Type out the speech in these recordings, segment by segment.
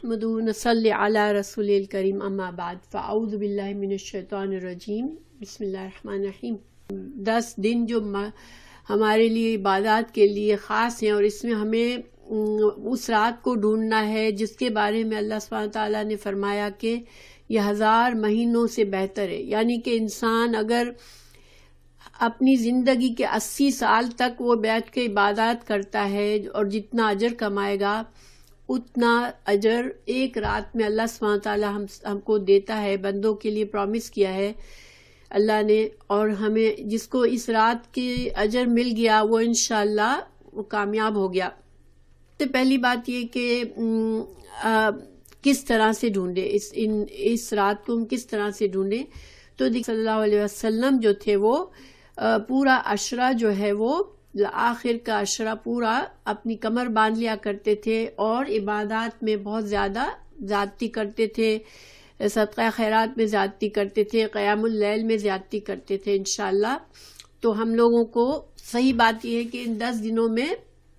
نحمدہ ونصلی علی رسول الکریم اما بعد فاعوذ باللہ من الشیطان الرجیم بسم اللہ الرحمن الرحیم۔ 10 دن جو ہمارے لیے عبادات کے لیے خاص ہیں، اور اس میں ہمیں اس رات کو ڈھونڈنا ہے جس کے بارے میں اللہ سبحانہ تعالیٰ نے فرمایا کہ یہ 1000 مہینوں سے بہتر ہے، یعنی کہ انسان اگر اپنی زندگی کے 80 سال تک وہ بیٹھ کے عبادات کرتا ہے اور جتنا اجر کمائے گا اتنا اجر ایک رات میں اللہ سبحانہ تعالیٰ ہم کو دیتا ہے، بندوں کے لیے پرومس کیا ہے اللہ نے، اور ہمیں جس کو اس رات کے اجر مل گیا وہ انشاءاللہ وہ کامیاب ہو گیا۔ تو پہلی بات یہ کہ کس طرح سے ڈھونڈے اس رات کو، ہم کس طرح سے ڈھونڈے؟ تو صلی اللہ علیہ وسلم جو تھے وہ پورا عشرہ جو ہے وہ آخر کا عشرہ پورا اپنی کمر باندھ لیا کرتے تھے اور عبادات میں بہت زیادہ زیادتی کرتے تھے، صدقہ خیرات میں زیادتی کرتے تھے، قیام اللیل میں زیادتی کرتے تھے انشاءاللہ۔ تو ہم لوگوں کو صحیح بات یہ ہے کہ ان 10 دنوں میں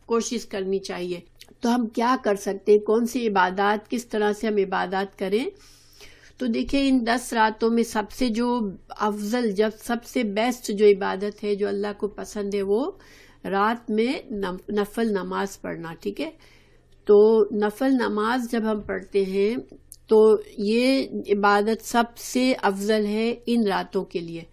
کوشش کرنی چاہیے۔ تو ہم کیا کر سکتے ہیں، کون سی عبادات، کس طرح سے ہم عبادات کریں؟ تو دیکھیں ان 10 راتوں میں سب سے جو افضل، سب سے بیسٹ جو عبادت ہے جو اللہ کو پسند ہے وہ رات میں نفل نماز پڑھنا، ٹھیک ہے؟ تو نفل نماز جب ہم پڑھتے ہیں تو یہ عبادت سب سے افضل ہے ان راتوں کے لیے۔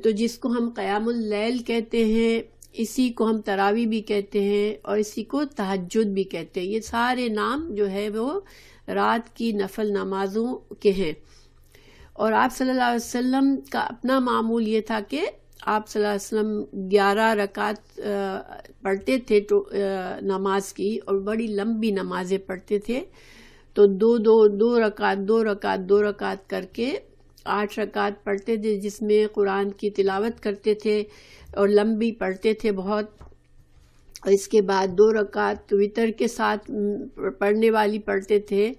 تو جس کو ہم قیام اللیل کہتے ہیں، اسی کو ہم تراویح بھی کہتے ہیں اور اسی کو تہجد بھی کہتے ہیں، یہ سارے نام جو ہے وہ رات کی نفل نمازوں کے ہیں۔ اور آپ صلی اللہ علیہ وسلم کا اپنا معمول یہ تھا کہ آپ صلی اللہ علیہ وسلم 11 رکعت پڑھتے تھے نماز کی، اور بڑی لمبی نمازیں پڑھتے تھے۔ تو دو رکعت کر کے 8 رکعت پڑھتے تھے، جس میں قرآن کی تلاوت کرتے تھے اور لمبی پڑھتے تھے بہت، اور اس کے بعد 2 رکعت وتر کے ساتھ پڑھنے والی پڑھتے تھے،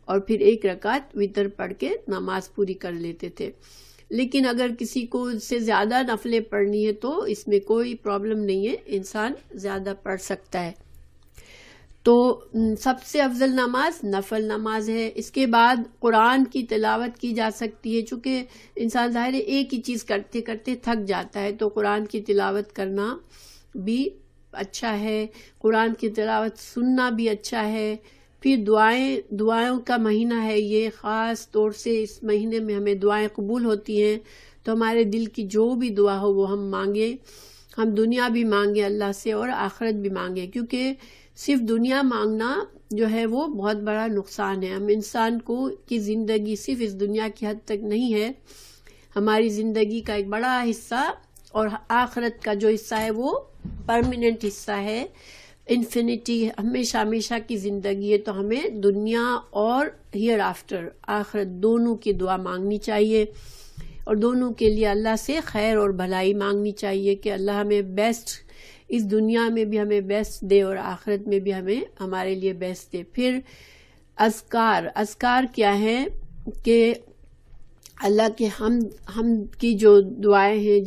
اور پھر 1 رکعت وتر پڑھ کے نماز پوری کر لیتے تھے۔ لیکن اگر کسی کو اس سے زیادہ نفلیں پڑھنی ہے تو اس میں کوئی پرابلم نہیں ہے، انسان زیادہ پڑھ سکتا ہے۔ تو سب سے افضل نماز نفل نماز ہے۔ اس کے بعد قرآن کی تلاوت کی جا سکتی ہے، چونکہ انسان ظاہر ایک ہی چیز کرتے کرتے تھک جاتا ہے، تو قرآن کی تلاوت کرنا بھی اچھا ہے، قرآن کی تلاوت سننا بھی اچھا ہے۔ پھر دعائیں کا مہینہ ہے یہ، خاص طور سے اس مہینے میں ہمیں دعائیں قبول ہوتی ہیں، تو ہمارے دل کی جو بھی دعا ہو وہ ہم مانگیں، ہم دنیا بھی مانگیں اللہ سے اور آخرت بھی مانگیں، کیونکہ صرف دنیا مانگنا جو ہے وہ بہت بڑا نقصان ہے۔ ہم انسان کی زندگی صرف اس دنیا کی حد تک نہیں ہے، ہماری زندگی کا ایک بڑا حصہ اور آخرت کا جو حصہ ہے وہ پرماننٹ حصہ ہے، انفینٹی، ہمیشہ ہمیشہ کی زندگی ہے۔ تو ہمیں دنیا اور ہیئر آفٹر، آخرت، دونوں کی دعا مانگنی چاہیے، اور دونوں کے لیے اللہ سے خیر اور بھلائی مانگنی چاہیے کہ اللہ ہمیں بیسٹ، اس دنیا میں بھی ہمیں بیسٹ دے اور آخرت میں بھی ہمارے لیے بیسٹ دے۔ پھر اذکار کیا ہے کہ اللہ کے حمد کی جو دعائیں ہیں،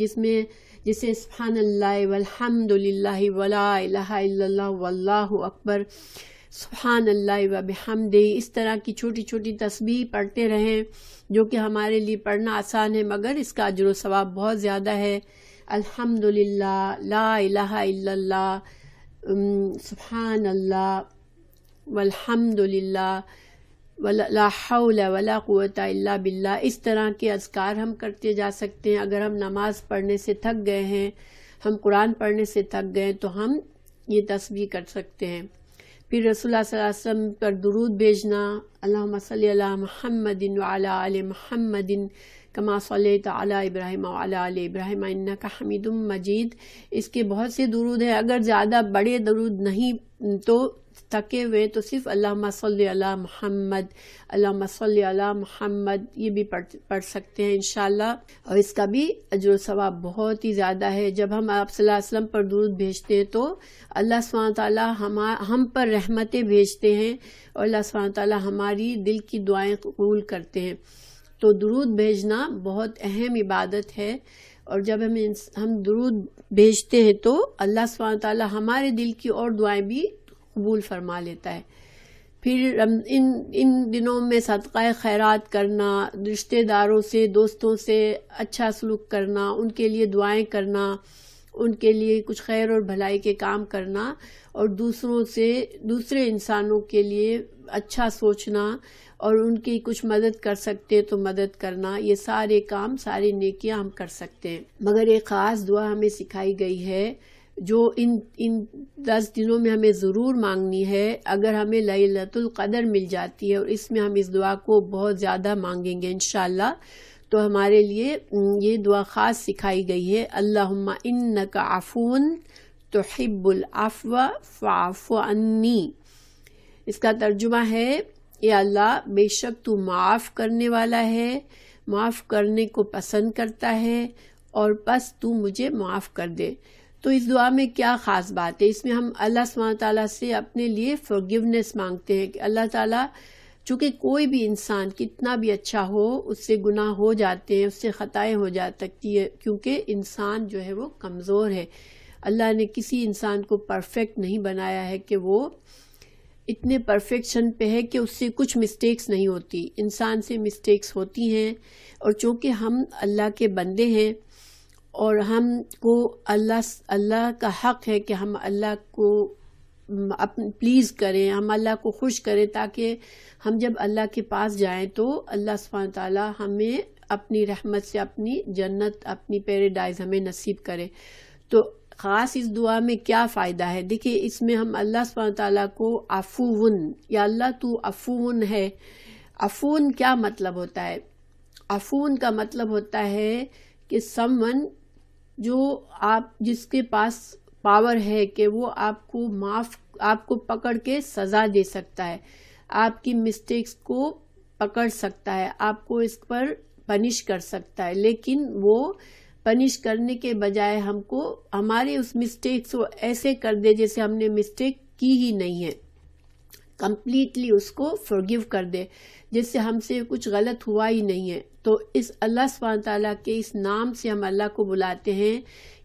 جسے سبحان اللہ والحمد للہ ولا الہ الا اللہ واللہ اکبر، سبحان اللہ وبحمدہ، اس طرح کی چھوٹی چھوٹی تسبیح پڑھتے رہیں، جو کہ ہمارے لیے پڑھنا آسان ہے مگر اس کا اجر و ثواب بہت زیادہ ہے۔ الحمد للہ، لا الہ الا اللہ، سبحان اللہ، والحمد للہ، لا حول ولا قوت الا باللہ، اس طرح کے اذکار ہم کرتے جا سکتے ہیں۔ اگر ہم نماز پڑھنے سے تھک گئے ہیں، ہم قرآن پڑھنے سے تھک گئے تو ہم یہ تسبیح کر سکتے ہیں۔ پھر رسول اللہ صلی اللہ علیہ وسلم پر درود بھیجنا، اللہم صلی علی محمد وعلی آل محمد کما صلیت علی ابراہیم وعلی آل ابراہیم انک حمید مجید۔ اس کے بہت سے درود ہیں، اگر زیادہ بڑے درود نہیں تو تھکے ہوئے تو صرف اللہم صلی علی محمد، اللہم صلی علی محمد، یہ بھی پڑھ سکتے ہیں انشاءاللہ، اور اس کا بھی اجر و ثواب بہت ہی زیادہ ہے۔ جب ہم آپ صلی اللہ علیہ وسلم پر درود بھیجتے ہیں تو اللہ سبحانہ تعالیٰ ہم پر رحمتیں بھیجتے ہیں، اور اللہ سبحانہ تعالیٰ ہماری دل کی دعائیں قبول کرتے ہیں۔ تو درود بھیجنا بہت اہم عبادت ہے، اور جب ہم درود بھیجتے ہیں تو اللہ سبحانہ تعالیٰ ہمارے دل کی اور دعائیں بھی قبول فرما لیتا ہے۔ پھر ان دنوں میں صدقہ خیرات کرنا، رشتہ داروں سے، دوستوں سے اچھا سلوک کرنا، ان کے لیے دعائیں کرنا، ان کے لیے کچھ خیر اور بھلائی کے کام کرنا، اور دوسرے انسانوں کے لیے اچھا سوچنا، اور ان کی کچھ مدد کر سکتے تو مدد کرنا، یہ سارے کام، ساری نیکیاں ہم کر سکتے ہیں۔ مگر ایک خاص دعا ہمیں سکھائی گئی ہے جو ان 10 دنوں میں ہمیں ضرور مانگنی ہے۔ اگر ہمیں لیلۃ القدر مل جاتی ہے اور اس میں ہم اس دعا کو بہت زیادہ مانگیں گے انشاءاللہ، تو ہمارے لیے یہ دعا خاص سکھائی گئی ہے، اللہم انک عفو تحب العفو فاعف عنی۔ اس کا ترجمہ ہے، اے اللہ بے شک تو معاف کرنے والا ہے، معاف کرنے کو پسند کرتا ہے، اور پس تو مجھے معاف کر دے۔ تو اس دعا میں کیا خاص بات ہے؟ اس میں ہم اللہ سبحانہ تعالیٰ سے اپنے لیے forgiveness مانگتے ہیں کہ اللہ تعالیٰ، چونکہ کوئی بھی انسان کتنا بھی اچھا ہو، اس سے گناہ ہو جاتے ہیں، اس سے خطائیں ہو سکتی ہے، کیونکہ انسان جو ہے وہ کمزور ہے۔ اللہ نے کسی انسان کو پرفیکٹ نہیں بنایا ہے کہ وہ اتنے پرفیکشن پہ ہے کہ اس سے کچھ مسٹیکس نہیں ہوتی۔ انسان سے مسٹیکس ہوتی ہیں، اور چونکہ ہم اللہ کے بندے ہیں اور ہم کو اللہ کا حق ہے کہ ہم اللہ کو پلیز کریں، ہم اللہ کو خوش کریں، تاکہ ہم جب اللہ کے پاس جائیں تو اللہ سبحانہ تعالیٰ ہمیں اپنی رحمت سے اپنی جنت، اپنی پیراڈائز ہمیں نصیب کرے۔ تو خاص اس دعا میں کیا فائدہ ہے؟ دیکھیں، اس میں ہم اللہ سبحانہ تعالیٰ کو عفون، یا اللہ تو عفون ہے۔ عفون کیا مطلب ہوتا ہے؟ عفون کا مطلب ہوتا ہے کہ someone جو جس کے پاس پاور ہے کہ وہ آپ کو پکڑ کے سزا دے سکتا ہے، آپ کی مسٹیکس کو پکڑ سکتا ہے، آپ کو اس پر پنش کر سکتا ہے، لیکن وہ پنش کرنے کے بجائے ہم کو ہمارے اس مسٹیکس کو ایسے کر دے جیسے ہم نے مسٹیک کی ہی نہیں ہے، کمپلیٹلی اس کو forgive کر دے، جس سے ہم سے کچھ غلط ہوا ہی نہیں ہے۔ تو اس اللہ سبحانہ تعالیٰ کے اس نام سے ہم اللہ کو بلاتے ہیں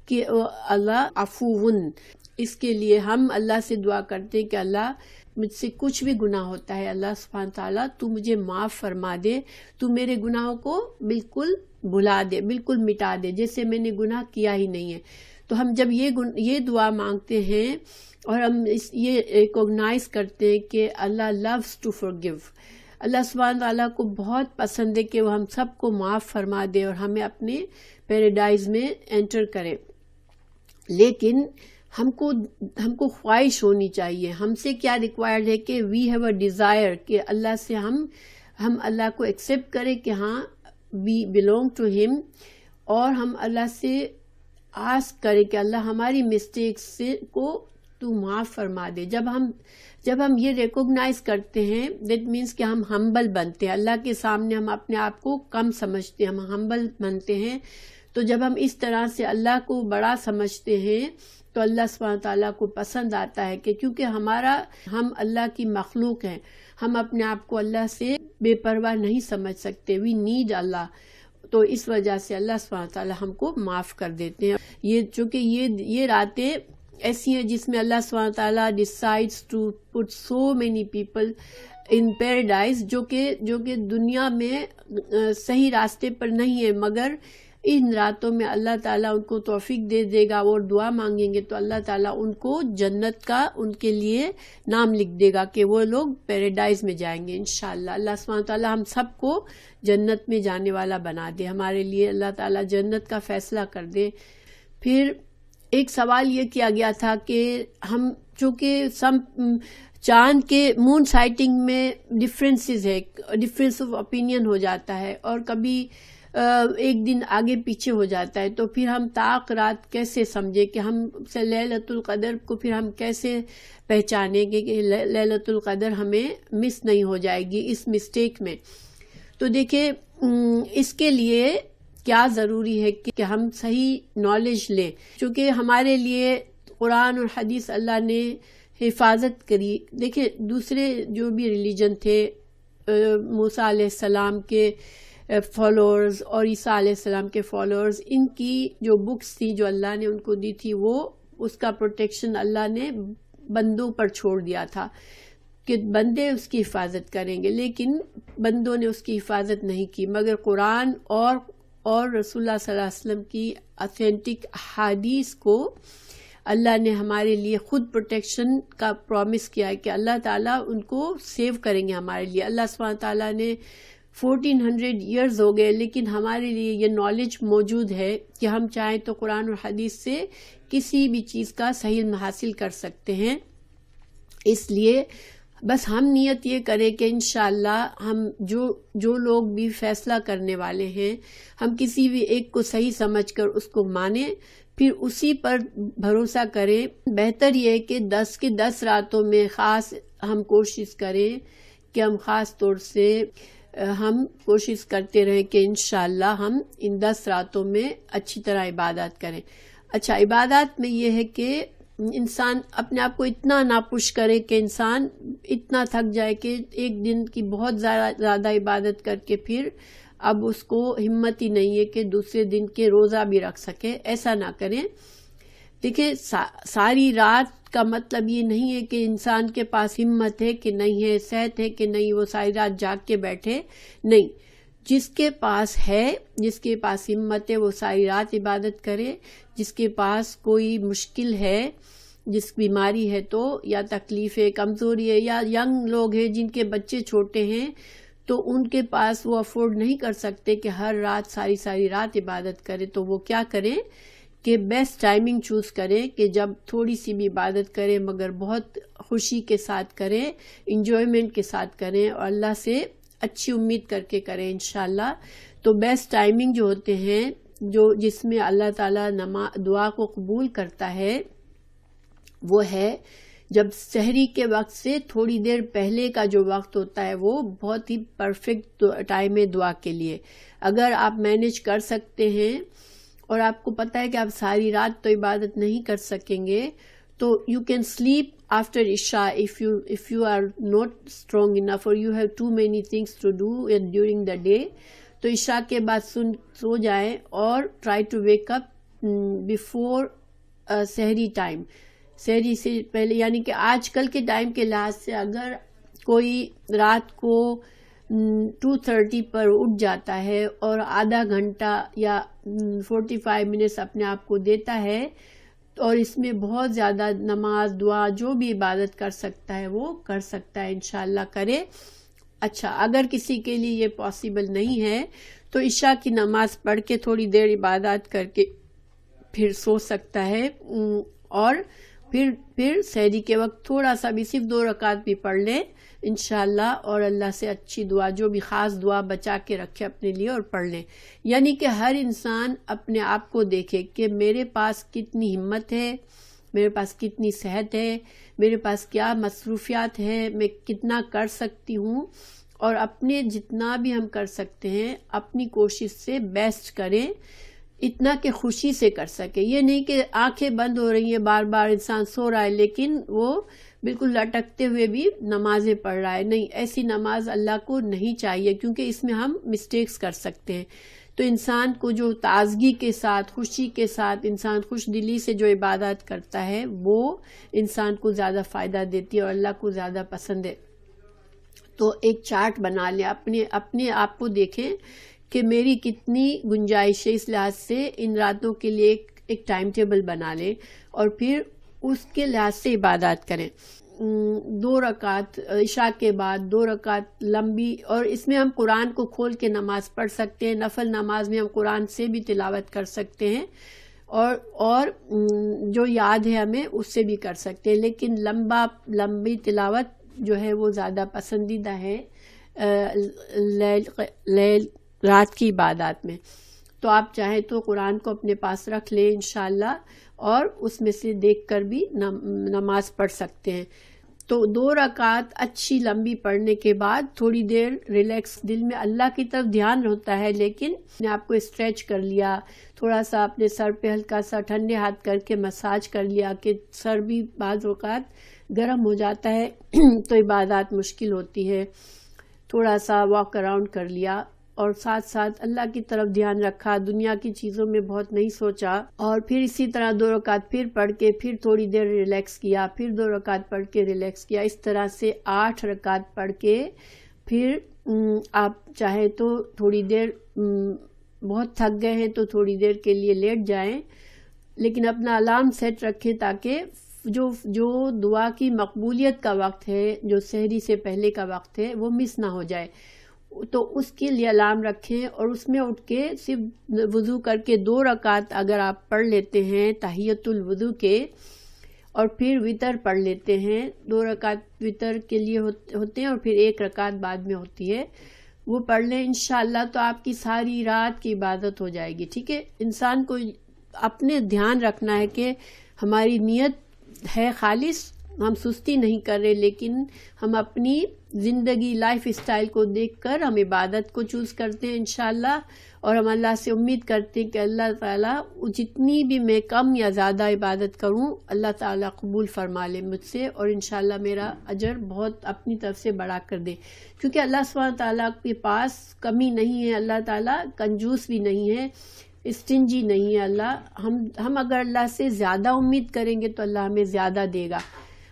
کہ اللہ عفون۔ اس کے لیے ہم اللہ سے دعا کرتے ہیں کہ اللہ مجھ سے کچھ بھی گناہ ہوتا ہے، اللہ سبحانہ تعالیٰ تو مجھے معاف فرما دے، تو میرے گناہوں کو بالکل بھلا دے، بالکل مٹا دے، جیسے میں نے گناہ کیا ہی نہیں ہے۔ تو ہم جب یہ دعا مانگتے ہیں اور ہم یہ ریکوگنائز کرتے ہیں کہ اللہ loves to forgive، اللہ سبحانہ تعالیٰ کو بہت پسند ہے کہ وہ ہم سب کو معاف فرما دے اور ہمیں اپنے پیراڈائز میں انٹر کرے، لیکن ہم کو خواہش ہونی چاہیے۔ ہم سے کیا ریکوائرڈ ہے کہ وی ہیو اے ڈیزائر کہ اللہ سے ہم اللہ کو ایکسیپٹ کریں کہ ہاں وی بیلونگ ٹو ہم، اور ہم اللہ سے آسک کریں کہ اللہ ہماری مسٹیکس کو تو معاف فرما دے۔ جب ہم یہ ریکوگنائز کرتے ہیں، دیٹ مینس کہ ہم ہمبل بنتے ہیں، اللہ کے سامنے ہم اپنے آپ کو کم سمجھتے ہیں، ہم ہمبل بنتے ہیں۔ تو جب ہم اس طرح سے اللہ کو بڑا سمجھتے ہیں تو اللہ سبحانہ تعالیٰ کو پسند آتا ہے کہ کیونکہ ہم اللہ کی مخلوق ہیں، ہم اپنے آپ کو اللہ سے بے پرواہ نہیں سمجھ سکتے، وی نیڈ اللہ۔ تو اس وجہ سے اللہ سبحانہ تعالیٰ ہم کو معاف کر دیتے ہیں۔ چونکہ یہ راتیں ایسی ہیں جس میں اللہ سبحانہ تعالیٰ decides to put so many people in paradise, جو کہ دنیا میں صحیح راستے پر نہیں ہے، مگر ان راتوں میں اللہ تعالیٰ ان کو توفیق دے گا، اور دعا مانگیں گے تو اللہ تعالیٰ ان کو جنت کا ان کے لیے نام لکھ دے گا کہ وہ لوگ پیراڈائز میں جائیں گے انشاءاللہ۔ اللہ سبحانہ تعالیٰ ہم سب کو جنت میں جانے والا بنا دے، ہمارے لیے اللہ تعالیٰ جنت کا فیصلہ کر دے۔ پھر ایک سوال یہ کیا گیا تھا کہ ہم چونکہ چاند کے مون سائٹنگ میں ڈفرینس آف اوپینین ہو جاتا ہے، اور کبھی ایک دن آگے پیچھے ہو جاتا ہے، تو پھر ہم طاق رات کیسے سمجھے کہ ہم سے لیلۃ القدر کو پھر ہم کیسے پہچانیں گے کہ لیلۃ القدر ہمیں مس نہیں ہو جائے گی اس مسٹیک میں؟ تو دیکھیں، اس کے لیے کیا ضروری ہے کہ ہم صحیح نالج لیں، چونکہ ہمارے لیے قرآن اور حدیث اللہ نے حفاظت کری۔ دیکھیں، دوسرے جو بھی ریلیجن تھے، موسیٰ علیہ السلام کے فالوورز اور عیسیٰ علیہ السلام کے فالوورز، ان کی جو بکس تھی جو اللہ نے ان کو دی تھی، وہ اس کا پروٹیکشن اللہ نے بندوں پر چھوڑ دیا تھا کہ بندے اس کی حفاظت کریں گے، لیکن بندوں نے اس کی حفاظت نہیں کی، مگر قرآن اور رسول اللہ صلی اللہ علیہ وسلم کی اتھینٹک احادیث کو اللہ نے ہمارے لیے خود پروٹیکشن کا پرومس کیا ہے کہ اللہ تعالیٰ ان کو سیو کریں گے ہمارے لیے. اللہ سبحانہ تعالیٰ نے 1400 ایئرز ہو گئے، لیکن ہمارے لیے یہ نالج موجود ہے کہ ہم چاہیں تو قرآن اور حدیث سے کسی بھی چیز کا صحیح علم حاصل کر سکتے ہیں. اس لیے بس ہم نیت یہ کریں کہ انشاءاللہ ہم جو لوگ بھی فیصلہ کرنے والے ہیں، ہم کسی بھی ایک کو صحیح سمجھ کر اس کو مانیں، پھر اسی پر بھروسہ کریں. بہتر یہ ہے کہ 10 کی 10 راتوں میں خاص ہم کوشش کریں کہ ہم خاص طور سے ہم کوشش کرتے رہیں کہ انشاءاللہ ہم ان 10 راتوں میں اچھی طرح عبادات کریں. اچھا، عبادات میں یہ ہے کہ انسان اپنے آپ کو اتنا نہ پش کرے کہ انسان اتنا تھک جائے کہ ایک دن کی بہت زیادہ عبادت کر کے پھر اب اس کو ہمت ہی نہیں ہے کہ دوسرے دن کے روزہ بھی رکھ سکے. ایسا نہ کریں. دیکھیں، ساری رات کا مطلب یہ نہیں ہے کہ انسان کے پاس ہمت ہے کہ نہیں ہے، صحت ہے کہ نہیں، وہ ساری رات جاگ کے بیٹھے. نہیں، جس کے پاس ہے، جس کے پاس ہمت ہے، وہ ساری رات عبادت کرے. جس کے پاس کوئی مشکل ہے، جس بیماری ہے تو یا تکلیف ہے، کمزوری ہے، یا ینگ لوگ ہیں جن کے بچے چھوٹے ہیں، تو ان کے پاس وہ افورڈ نہیں کر سکتے کہ ہر رات ساری رات عبادت کرے. تو وہ کیا کریں کہ بیسٹ ٹائمنگ چوز کریں کہ جب تھوڑی سی بھی عبادت کریں مگر بہت خوشی کے ساتھ کریں، انجوائمنٹ کے ساتھ کریں، اور اللہ سے اچھی امید کر کے کریں انشاءاللہ. تو بیسٹ ٹائمنگ جو ہوتے ہیں، جس میں اللہ تعالیٰ دعا کو قبول کرتا ہے، وہ ہے جب سحری کے وقت سے تھوڑی دیر پہلے کا جو وقت ہوتا ہے، وہ بہت ہی پرفیکٹ ٹائم ہے دعا کے لیے. اگر آپ مینیج کر سکتے ہیں اور آپ کو پتہ ہے کہ آپ ساری رات تو عبادت نہیں کر سکیں گے، تو یو کین سلیپ آفٹر عشاء if you are not strong enough or you have too many things to do during the day. تو عشاء کے بعد سو جائیں اور try to wake up before sehri time. سحری سے پہلے، یعنی کہ آج کل کے ٹائم کے لحاظ سے اگر کوئی رات کو 2:30 پر اٹھ جاتا ہے اور آدھا گھنٹہ یا 45 منٹس اپنے آپ کو دیتا ہے، اور اس میں بہت زیادہ نماز، دعا، جو بھی عبادت کر سکتا ہے وہ کر سکتا ہے، انشاءاللہ کرے. اچھا، اگر کسی کے لیے یہ پاسبل نہیں ہے تو عشاء کی نماز پڑھ کے تھوڑی دیر عبادات کر کے پھر سو سکتا ہے، اور پھر سحری کے وقت تھوڑا سا بھی صرف 2 رکعت بھی پڑھ لے انشاءاللہ، اور اللہ سے اچھی دعا، جو بھی خاص دعا بچا کے رکھے اپنے لیے اور پڑھ لیں. یعنی کہ ہر انسان اپنے آپ کو دیکھے کہ میرے پاس کتنی ہمت ہے، میرے پاس کتنی صحت ہے، میرے پاس کیا مصروفیات ہیں، میں کتنا کر سکتی ہوں، اور اپنے جتنا بھی ہم کر سکتے ہیں اپنی کوشش سے بیسٹ کریں، اتنا کہ خوشی سے کر سکے. یہ نہیں کہ آنکھیں بند ہو رہی ہیں، بار بار انسان سو رہا ہے لیکن وہ بالکل لٹکتے ہوئے بھی نمازیں پڑھ رہا ہے. نہیں، ایسی نماز اللہ کو نہیں چاہیے، کیونکہ اس میں ہم مسٹیکس کر سکتے ہیں. تو انسان کو جو تازگی کے ساتھ، خوشی کے ساتھ، انسان خوش دلی سے جو عبادت کرتا ہے، وہ انسان کو زیادہ فائدہ دیتی ہے اور اللہ کو زیادہ پسند ہے. تو ایک چارٹ بنا لیں، اپنے آپ کو دیکھیں کہ میری کتنی گنجائش ہے، اس لحاظ سے ان راتوں کے لیے ایک ٹائم ٹیبل بنا لیں، اور پھر اس کے لحاظ سے عبادات کریں. 2 رکعت عشاء کے بعد، 2 رکعت لمبی، اور اس میں ہم قرآن کو کھول کے نماز پڑھ سکتے ہیں. نفل نماز میں ہم قرآن سے بھی تلاوت کر سکتے ہیں، اور جو یاد ہے ہمیں اس سے بھی کر سکتے ہیں. لیکن لمبی تلاوت جو ہے وہ زیادہ پسندیدہ ہے رات کی عبادات میں. تو آپ چاہیں تو قرآن کو اپنے پاس رکھ لیں انشاءاللہ، اور اس میں سے دیکھ کر بھی نماز پڑھ سکتے ہیں. تو 2 رکعت اچھی لمبی پڑھنے کے بعد تھوڑی دیر ریلیکس، دل میں اللہ کی طرف دھیان ہوتا ہے لیکن اپنے آپ کو اسٹریچ کر لیا، تھوڑا سا اپنے سر پہ ہلکا سا ٹھنڈے ہاتھ کر کے مساج کر لیا، کہ سر بھی بعض اوقات گرم ہو جاتا ہے تو عبادات مشکل ہوتی ہے. تھوڑا سا واک اراؤنڈ کر لیا، اور ساتھ ساتھ اللہ کی طرف دھیان رکھا، دنیا کی چیزوں میں بہت نہیں سوچا، اور پھر اسی طرح 2 رکعت پھر پڑھ کے پھر تھوڑی دیر ریلیکس کیا، پھر 2 رکعت پڑھ کے ریلیکس کیا، اس طرح سے 8 رکعت پڑھ کے پھر آپ چاہے تو تھوڑی دیر، بہت تھک گئے ہیں تو تھوڑی دیر کے لیے لیٹ جائیں، لیکن اپنا الارم سیٹ رکھیں تاکہ جو دعا کی مقبولیت کا وقت ہے، جو سحری سے پہلے کا وقت ہے، وہ مس نہ ہو جائے، تو اس کے لیے الارم رکھیں، اور اس میں اٹھ کے صرف وضو کر کے 2 رکعت اگر آپ پڑھ لیتے ہیں تحیۃ الوضو کے، اور پھر وتر پڑھ لیتے ہیں، 2 رکعت وتر کے لیے ہوتے ہیں اور پھر 1 رکعت بعد میں ہوتی ہے، وہ پڑھ لیں انشاءاللہ، تو آپ کی ساری رات کی عبادت ہو جائے گی. ٹھیک ہے، انسان کو اپنے دھیان رکھنا ہے کہ ہماری نیت ہے خالص، ہم سستی نہیں کر رہے، لیکن ہم اپنی زندگی لائف اسٹائل کو دیکھ کر ہم عبادت کو چوز کرتے ہیں انشاءاللہ، اور ہم اللہ سے امید کرتے ہیں کہ اللہ تعالیٰ جتنی بھی میں کم یا زیادہ عبادت کروں اللہ تعالیٰ قبول فرما لے مجھ سے، اور انشاءاللہ میرا اجر بہت اپنی طرف سے بڑھا کر دے، کیونکہ اللہ سبحانہ تعالیٰ کے پاس کمی نہیں ہے، اللہ تعالیٰ کنجوس بھی نہیں ہے، اسٹنجی نہیں ہے. اللہ ہم اگر اللہ سے زیادہ امید کریں گے تو اللہ ہمیں زیادہ دے گا.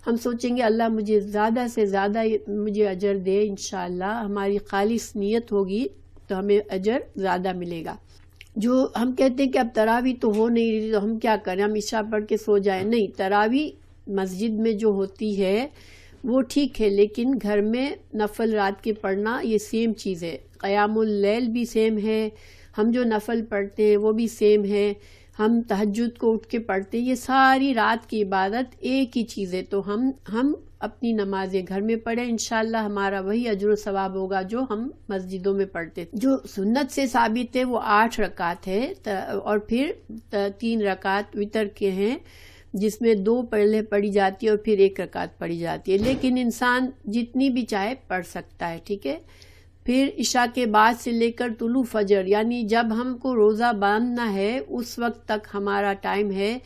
ہم سوچیں گے اللہ مجھے زیادہ سے زیادہ مجھے اجر دے، انشاءاللہ ہماری خالص نیت ہوگی تو ہمیں اجر زیادہ ملے گا. جو ہم کہتے ہیں کہ اب تراویح تو ہو نہیں رہی تو ہم کیا کریں، ہم عشاء پڑھ کے سو جائیں، نہیں، تراویح مسجد میں جو ہوتی ہے وہ ٹھیک ہے، لیکن گھر میں نفل رات کے پڑھنا یہ سیم چیز ہے. قیام اللیل بھی سیم ہے، ہم جو نفل پڑھتے ہیں وہ بھی سیم ہے، ہم تہجد کو اٹھ کے پڑھتے ہیں، یہ ساری رات کی عبادت ایک ہی چیز ہے. تو ہم اپنی نمازیں گھر میں پڑھیں، انشاءاللہ ہمارا وہی اجر و ثواب ہوگا جو ہم مسجدوں میں پڑھتے. جو سنت سے ثابت ہے وہ 8 رکعت ہے، اور پھر 3 رکعت وتر کے ہیں جس میں 2 پہلے پڑھی جاتی ہے اور پھر 1 رکعت پڑھی جاتی ہے، لیکن انسان جتنی بھی چاہے پڑھ سکتا ہے. ٹھیک ہے، پھر عشاء کے بعد سے لے کر طلوع فجر، یعنی جب ہم کو روزہ باندھنا ہے اس وقت تک ہمارا ٹائم ہے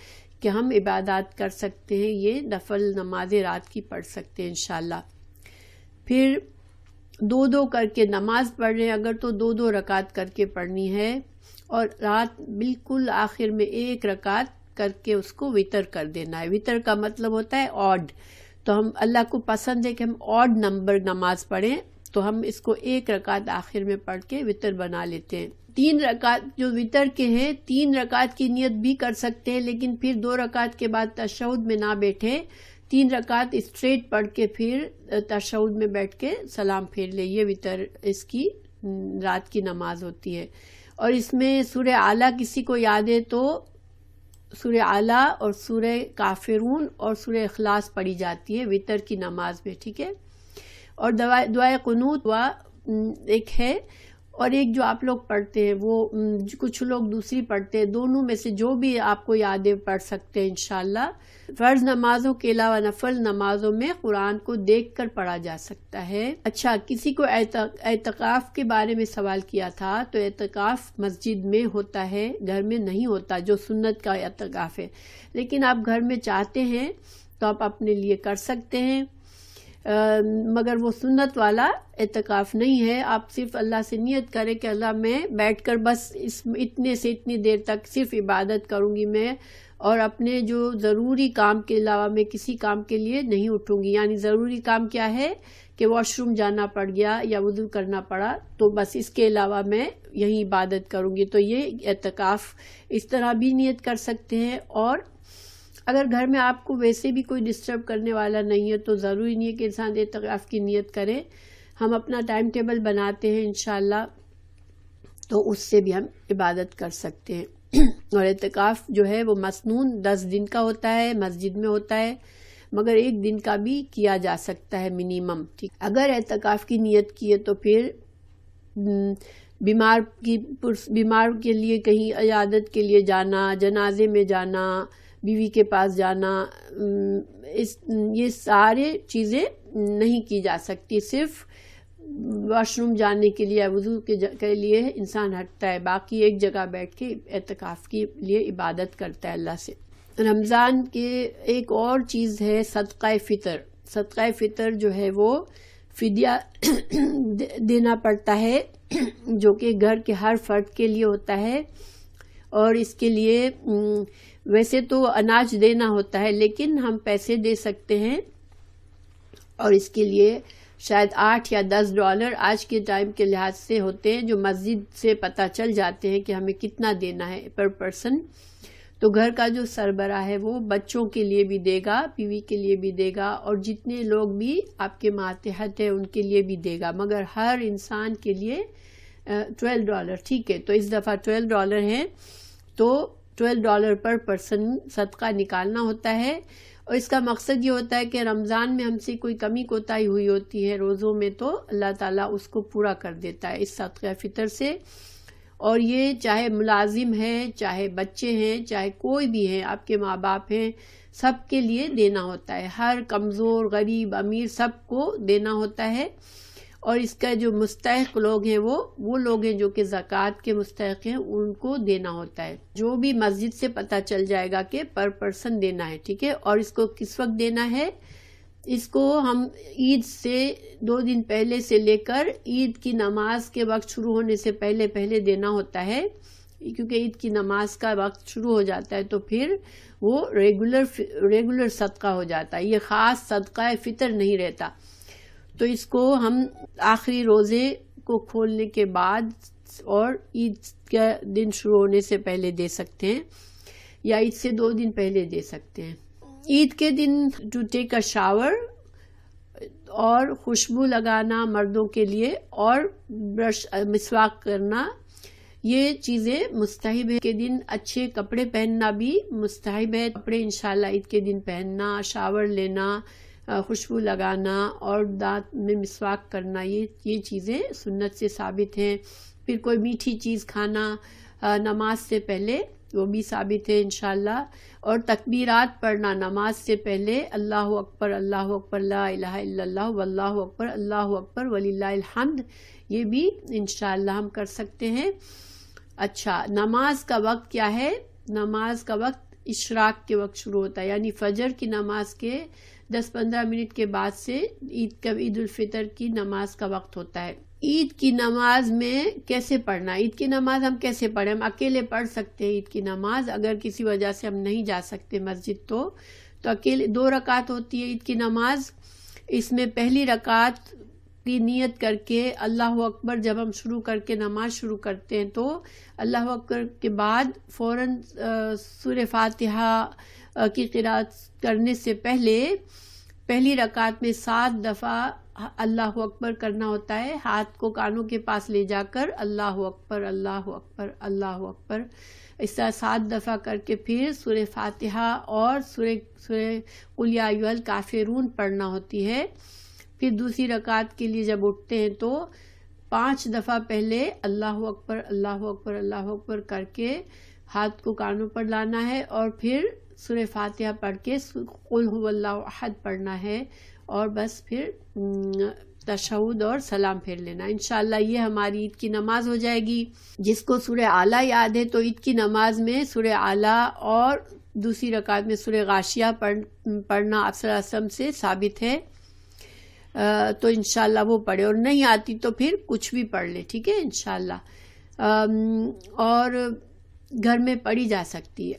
کہ ہم عبادات کر سکتے ہیں، یہ نفل نمازیں رات کی پڑھ سکتے ہیں انشاءاللہ. پھر 2 کر کے نماز پڑھ رہے ہیں اگر تو 2 رکعت کر کے پڑھنی ہے، اور رات بالکل آخر میں 1 رکعت کر کے اس کو وتر کر دینا ہے. وتر کا مطلب ہوتا ہے آڈ، تو ہم اللہ کو پسند ہے کہ ہم آڈ نمبر نماز پڑھیں، تو ہم اس کو 1 رکعت آخر میں پڑھ کے وتر بنا لیتے ہیں. 3 رکعت جو وتر کے ہیں 3 رکعت کی نیت بھی کر سکتے ہیں، لیکن پھر 2 رکعت کے بعد تشہد میں نہ بیٹھے، 3 رکعت اسٹریٹ پڑھ کے پھر تشہد میں بیٹھ کے سلام پھیر لے. یہ وتر اس کی رات کی نماز ہوتی ہے. اور اس میں سورہ اعلیٰ کسی کو یاد ہے تو سورہ اعلیٰ اور سورہ کافرون اور سورہ اخلاص پڑھی جاتی ہے وتر کی نماز میں. ٹھیک ہے، اور دعائے قنوت ایک ہے، اور ایک جو آپ لوگ پڑھتے ہیں وہ کچھ لوگ دوسری پڑھتے ہیں، دونوں میں سے جو بھی آپ کو یاد ہے پڑھ سکتے ہیں انشاءاللہ. فرض نمازوں کے علاوہ نفل نمازوں میں قرآن کو دیکھ کر پڑھا جا سکتا ہے. اچھا، کسی کو اعتکاف کے بارے میں سوال کیا تھا، تو اعتکاف مسجد میں ہوتا ہے، گھر میں نہیں ہوتا، جو سنت کا اعتکاف ہے. لیکن آپ گھر میں چاہتے ہیں تو آپ اپنے لیے کر سکتے ہیں، مگر وہ سنت والا اعتکاف نہیں ہے. آپ صرف اللہ سے نیت کریں کہ اللہ میں بیٹھ کر بس اتنے سے اتنی دیر تک صرف عبادت کروں گی میں، اور اپنے جو ضروری کام کے علاوہ میں کسی کام کے لیے نہیں اٹھوں گی. یعنی ضروری کام کیا ہے کہ واش روم جانا پڑ گیا یا وضو کرنا پڑا، تو بس اس کے علاوہ میں یہی عبادت کروں گی. تو یہ اعتکاف اس طرح بھی نیت کر سکتے ہیں. اور اگر گھر میں آپ کو ویسے بھی کوئی ڈسٹرب کرنے والا نہیں ہے تو ضروری نہیں ہے کہ انسان اعتکاف کی نیت کرے. ہم اپنا ٹائم ٹیبل بناتے ہیں انشاءاللہ، تو اس سے بھی ہم عبادت کر سکتے ہیں. اور اعتکاف جو ہے وہ مسنون 10 دن کا ہوتا ہے، مسجد میں ہوتا ہے، مگر 1 دن کا بھی کیا جا سکتا ہے منیمم. ٹھیک، اگر اعتکاف کی نیت کی ہے تو پھر بیمار کے لیے کہیں عیادت کے لیے جانا، جنازے میں جانا، بیوی کے پاس جانا، یہ سارے چیزیں نہیں کی جا سکتی. صرف واش روم جانے کے لیے، وضو کے لیے انسان ہٹتا ہے، باقی ایک جگہ بیٹھ کے اعتکاف کے لیے عبادت کرتا ہے اللہ سے. رمضان کے ایک اور چیز ہے صدقہ فطر. صدقہ فطر جو ہے وہ فدیہ دینا پڑتا ہے جو کہ گھر کے ہر فرد کے لیے ہوتا ہے. اور اس کے لیے ویسے تو اناج دینا ہوتا ہے لیکن ہم پیسے دے سکتے ہیں, اور اس کے لیے شاید $8 یا $10 آج کے ٹائم کے لحاظ سے ہوتے ہیں جو مسجد سے پتہ چل جاتے ہیں کہ ہمیں کتنا دینا ہے پر پرسن. تو گھر کا جو سربراہ ہے وہ بچوں کے لیے بھی دے گا, بیوی کے لیے بھی دے گا, اور جتنے لوگ بھی آپ کے ماتحت ہیں ان کے لیے بھی دے گا, مگر ہر انسان کے لیے $12. ٹھیک ہے, تو اس دفعہ $12 ہے, تو $12 پر پرسن صدقہ نکالنا ہوتا ہے. اور اس کا مقصد یہ ہوتا ہے کہ رمضان میں ہم سے کوئی کمی کوتاہی ہوئی ہوتی ہے روزوں میں, تو اللہ تعالیٰ اس کو پورا کر دیتا ہے اس صدقہ فطر سے. اور یہ چاہے ملازم ہے, چاہے بچے ہیں, چاہے کوئی بھی ہے, آپ کے ماں باپ ہیں, سب کے لیے دینا ہوتا ہے. ہر کمزور, غریب, امیر سب کو دینا ہوتا ہے. اور اس کا جو مستحق لوگ ہیں وہ لوگ ہیں جو کہ زکوٰۃ کے مستحق ہیں, ان کو دینا ہوتا ہے. جو بھی مسجد سے پتہ چل جائے گا کہ پر پرسن دینا ہے. ٹھیک ہے, اور اس کو کس وقت دینا ہے؟ اس کو ہم عید سے 2 دن پہلے سے لے کر عید کی نماز کے وقت شروع ہونے سے پہلے دینا ہوتا ہے, کیونکہ عید کی نماز کا وقت شروع ہو جاتا ہے تو پھر وہ ریگولر صدقہ ہو جاتا ہے. یہ خاص صدقہ فطر نہیں رہتا. تو اس کو ہم آخری روزے کو کھولنے کے بعد اور عید کا دن شروع ہونے سے پہلے دے سکتے ہیں, یا عید سے 2 دن پہلے دے سکتے ہیں. عید کے دن ٹو ٹیک اے شاور اور خوشبو لگانا مردوں کے لیے, اور برش مسواک کرنا, یہ چیزیں مستحب ہے. کے دن اچھے کپڑے پہننا بھی مستحب ہے. کپڑے انشاءاللہ عید کے دن پہننا, شاور لینا, خوشبو لگانا اور دانت میں مسواک کرنا, یہ چیزیں سنت سے ثابت ہیں. پھر کوئی میٹھی چیز کھانا نماز سے پہلے, وہ بھی ثابت ہے انشاءاللہ. اور تکبیرات پڑھنا نماز سے پہلے, اللہ اکبر لا الہ الا اللہ واللہ اکبر اللہ اکبر وللہ الحمد, یہ بھی انشاءاللہ ہم کر سکتے ہیں. اچھا, نماز کا وقت کیا ہے؟ نماز کا وقت اشراق کے وقت شروع ہوتا ہے, یعنی فجر کی نماز کے 10-15 منٹ کے بعد سے عید الفطر کی نماز کا وقت ہوتا ہے. عید کی نماز میں کیسے پڑھنا؟ عید کی نماز ہم کیسے پڑھیں؟ ہم اکیلے پڑھ سکتے ہیں عید کی نماز. اگر کسی وجہ سے ہم نہیں جا سکتے مسجد تو اکیلے 2 رکعت ہوتی ہے عید کی نماز. اس میں پہلی رکعت کی نیت کر کے اللہ اکبر جب ہم شروع کر کے نماز شروع کرتے ہیں تو اللہ اکبر کے بعد فوراً سورہ فاتحہ کی قرات کرنے سے پہلے پہلی رکعت میں 7 دفعہ اللہ اکبر کرنا ہوتا ہے. ہاتھ کو کانوں کے پاس لے جا کر اللہ اکبر اللہ اکبر اللہ اکبر اس طرح 7 دفعہ کر کے پھر سورہ فاتحہ اور سورہ قل یا ایھا الکافرون پڑھنا ہوتی ہے. پھر دوسری رکعت کے لیے جب اٹھتے ہیں تو 5 دفعہ پہلے اللہ اکبر اللہ اکبر اللہ اکبر کر کے ہاتھ کو کانوں پر لانا ہے, اور پھر سورہ فاتحہ پڑھ کے قل ھو اللہ احد پڑھنا ہے, اور بس پھر تشہد اور سلام پھیر لینا. انشاءاللہ یہ ہماری عید کی نماز ہو جائے گی. جس کو سورہ اعلیٰ یاد ہے تو عید کی نماز میں سورہ اعلیٰ اور دوسری رکعت میں سورہ غاشیہ پڑھنا آپ صلی اللہ علیہ وسلم سے ثابت ہے, تو انشاءاللہ وہ پڑھے, اور نہیں آتی تو پھر کچھ بھی پڑھ لے. ٹھیک ہے انشاءاللہ, اور گھر میں پڑھی جا سکتی ہے.